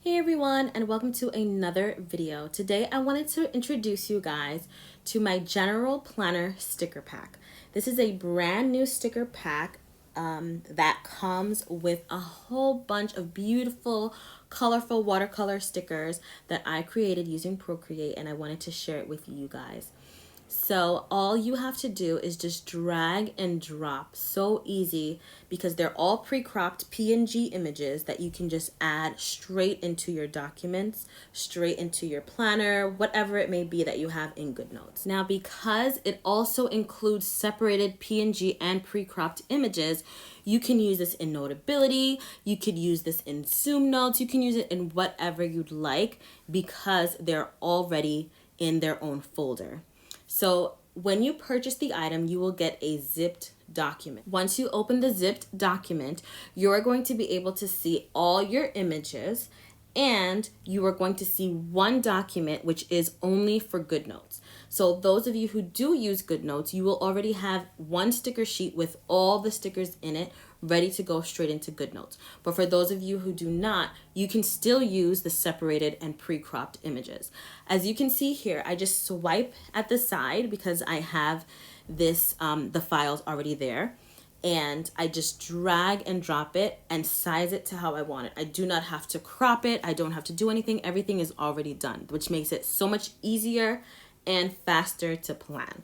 Hey everyone, and welcome to another video. Today I wanted to introduce you guys to my general planner sticker pack. This is a brand new sticker pack that comes with a whole bunch of beautiful colorful watercolor stickers that I created using Procreate, and I wanted to share it with you guys. So all you have to do is just drag and drop. So easy, because they're all pre-cropped PNG images that you can just add straight into your documents, straight into your planner, whatever it may be that you have in GoodNotes. Now, because it also includes separated PNG and pre-cropped images, you can use this in Notability, you could use this in zoomnotes, you can use it in whatever you'd like because they're already in their own folder. So when you purchase the item, you will get a zipped document. Once you open the zipped document, you're going to be able to see all your images, and you are going to see one document which is only for GoodNotes. So those of you who do use GoodNotes, you will already have one sticker sheet with all the stickers in it ready to go straight into GoodNotes. But for those of you who do not, you can still use the separated and pre-cropped images. As you can see here, I just swipe at the side because I have this the files already there, and I just drag and drop it and size it to how I want it. I do not have to crop it. I don't have to do anything. Everything is already done, which makes it so much easier and faster to plan.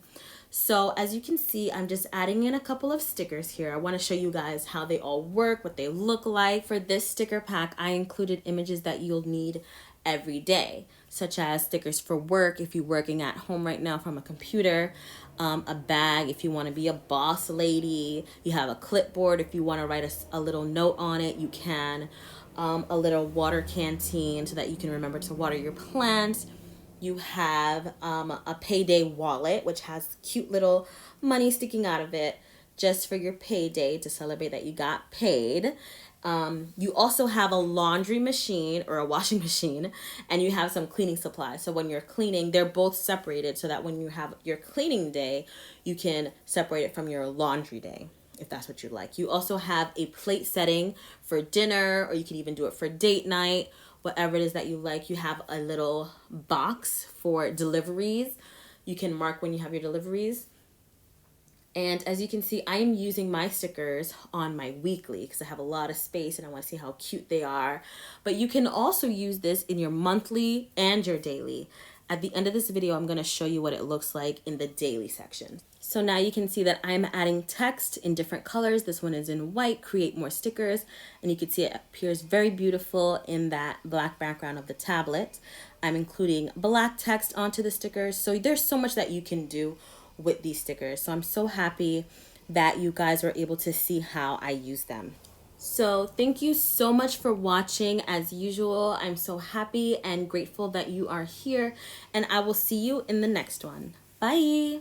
So as you can see, I'm just adding in a couple of stickers here. I want to show you guys how they all work, what they look like. For this sticker pack, I included images that you'll need every day, such as stickers for work if you're working at home right now from a computer, a bag if you want to be a boss lady, you have a clipboard if you want to write a little note on it, you can, a little water canteen so that you can remember to water your plants. You have a payday wallet, which has cute little money sticking out of it just for your payday to celebrate that you got paid. You also have a laundry machine or a washing machine, and you have some cleaning supplies. So when you're cleaning, they're both separated so that when you have your cleaning day, you can separate it from your laundry day, if that's what you like. You also have a plate setting for dinner, or you can even do it for date night, whatever it is that you like. You have a little box for deliveries. You can mark when you have your deliveries. And as you can see, I am using my stickers on my weekly because I have a lot of space and I want to see how cute they are. But you can also use this in your monthly and your daily. At the end of this video, I'm going to show you what it looks like in the daily section. So now you can see that I'm adding text in different colors. This one is in white, create more stickers. And you can see it appears very beautiful in that black background of the tablet. I'm including black text onto the stickers. So there's so much that you can do with these stickers. So I'm so happy that you guys were able to see how I use them. So thank you so much for watching. As usual, I'm so happy and grateful that you are here, and I will see you in the next one. Bye.